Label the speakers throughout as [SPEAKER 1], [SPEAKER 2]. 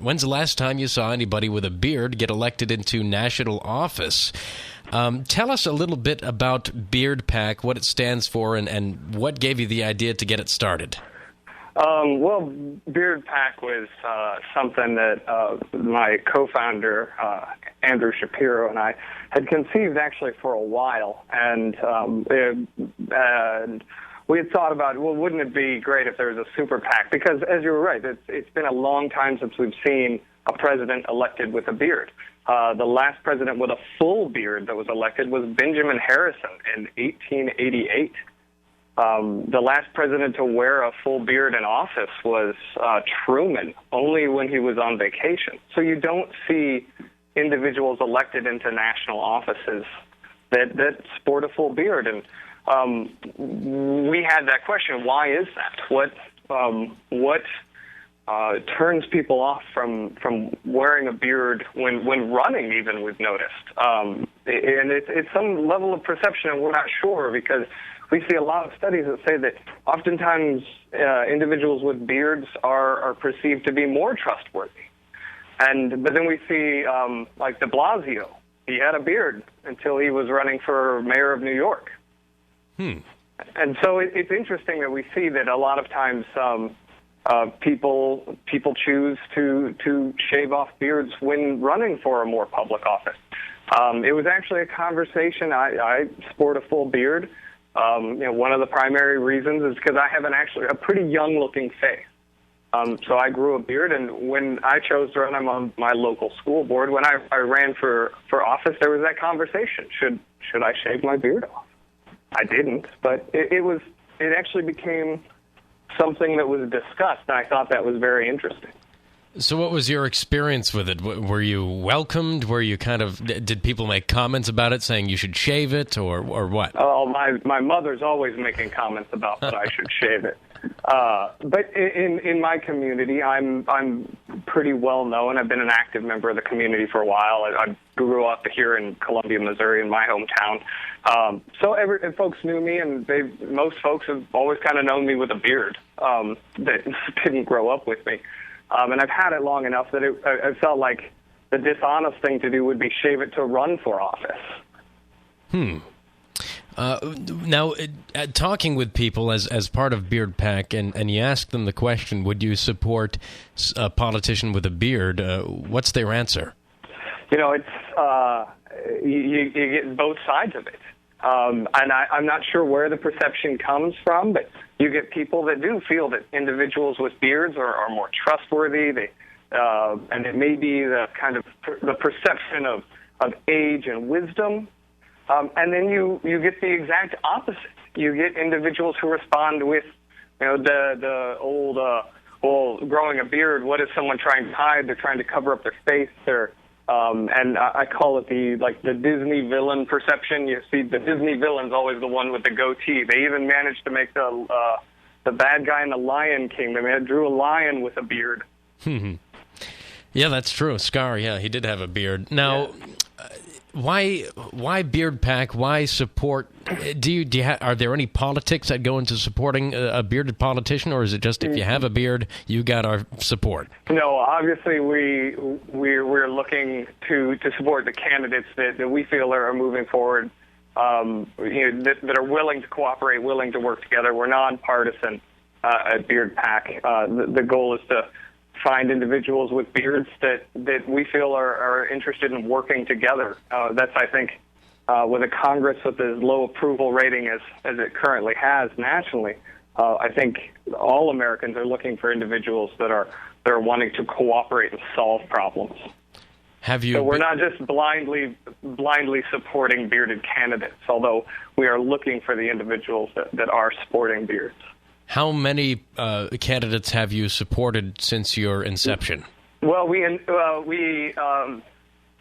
[SPEAKER 1] When's the last time you saw anybody with a beard get elected into national office? Tell us a little bit about BEARD PAC, what it stands for, and what gave you the idea to get it started.
[SPEAKER 2] Well, BEARD PAC was something that my co-founder, Andrew Shapiro, and I had conceived actually for a while. And we had thought about, well, wouldn't it be great if there was a super PAC? Because, as you were right, it's been a long time since we've seen a president elected with a beard. The last president with a full beard that was elected was Benjamin Harrison in 1888. The last president to wear a full beard in office was Truman, only when he was on vacation. So you don't see individuals elected into national offices that sport a full beard. And we had that question, why is that? What turns people off from wearing a beard when running, even, we've noticed. And it's some level of perception, and we're not sure, because we see a lot of studies that say that oftentimes individuals with beards are perceived to be more trustworthy. But then we see, like de Blasio, he had a beard until he was running for mayor of New York. And so it's interesting that we see that a lot of times people choose to shave off beards when running for a more public office. It was actually a conversation. I sport a full beard. One of the primary reasons is because I have a pretty young-looking face. So I grew a beard, and when I chose to run, I'm on my local school board. When I ran for office, there was that conversation: should I shave my beard off? I didn't, but it actually became something that was discussed, and I thought that was very interesting.
[SPEAKER 1] So what was your experience with it? Were you welcomed? Were you did people make comments about it saying you should shave it, or what?
[SPEAKER 2] Oh, my mother's always making comments about that I should shave it. But in my community, I'm pretty well known. I've been an active member of the community for a while. I grew up here in Columbia, Missouri, in my hometown. So folks knew me, and most folks have always kind of known me with a beard that didn't grow up with me. And I've had it long enough that I felt like the dishonest thing to do would be shave it to run for office.
[SPEAKER 1] Now, talking with people as part of BEARD PAC, and you ask them the question, would you support a politician with a beard, what's their answer?
[SPEAKER 2] It's you get both sides of it. And I'm not sure where the perception comes from, but you get people that do feel that individuals with beards are more trustworthy. And it may be the perception of age and wisdom. And then you get the exact opposite. You get individuals who respond with, the old, growing a beard. What is someone trying to hide? They're trying to cover up their face. And I call it the Disney villain perception. You see, the Disney villain's always the one with the goatee. They even managed to make the bad guy in the Lion King. They drew a lion with a beard.
[SPEAKER 1] Yeah, that's true. Scar, yeah, he did have a beard. Now, why BEARD PAC? Why support? Are there any politics that go into supporting a bearded politician, or is it just if you have a beard, you got our support?
[SPEAKER 2] No, obviously we're looking to support the candidates that we feel are moving forward, that are willing to cooperate, willing to work together. We're nonpartisan at BEARD PAC. The goal is to find individuals with beards that we feel are interested in working together. That's, I think, with a Congress with as low approval rating as it currently has nationally, I think all Americans are looking for individuals that are wanting to cooperate and solve problems. So we're not just blindly supporting bearded candidates, although we are looking for the individuals that are sporting beards.
[SPEAKER 1] How many candidates have you supported since your inception?
[SPEAKER 2] Well,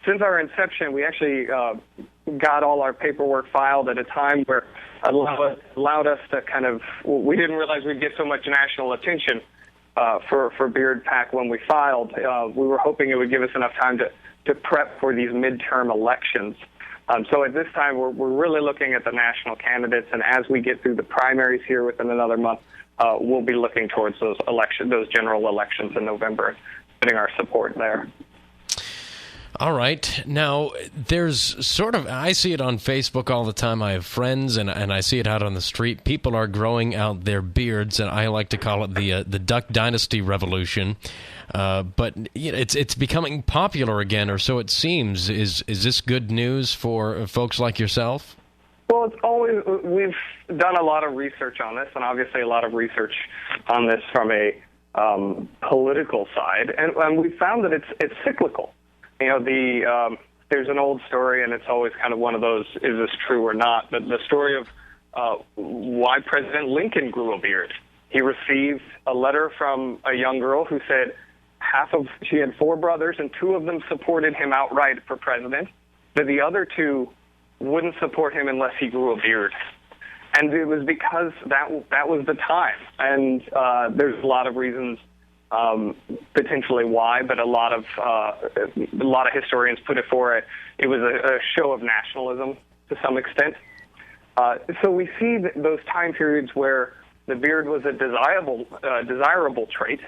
[SPEAKER 2] since our inception, we actually got all our paperwork filed at a time where allowed us to we didn't realize we'd get so much national attention for BEARD PAC when we filed. We were hoping it would give us enough time to prep for these midterm elections. So at this time, we're really looking at the national candidates, and as we get through the primaries here within another month, we'll be looking towards those general elections in November putting our support there.
[SPEAKER 1] All right. Now, there's sort of, I see it on Facebook all the time. I have friends, and I see it out on the street. People are growing out their beards, and I like to call it the Duck Dynasty revolution. But you know, it's becoming popular again, or so it seems. Is this good news for folks like yourself?
[SPEAKER 2] Well, it's always, we've done a lot of research on this, and obviously a lot of research on this from a political side, and we found that it's cyclical. You know, there's an old story, and it's always kind of one of those, is this true or not? But the story of why President Lincoln grew a beard. He received a letter from a young girl who said she had 4 brothers, and 2 of them supported him outright for president, but the other 2 wouldn't support him unless he grew a beard. And it was because that was the time. And there's a lot of reasons potentially why, but a lot of historians put it for it was a show of nationalism to some extent. So we see those time periods where the beard was a desirable trait,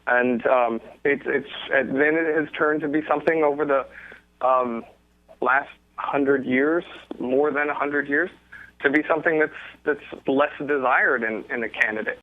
[SPEAKER 2] and then it has turned to be something over the last 100 years, more than 100 years, to be something that's less desired in a candidate.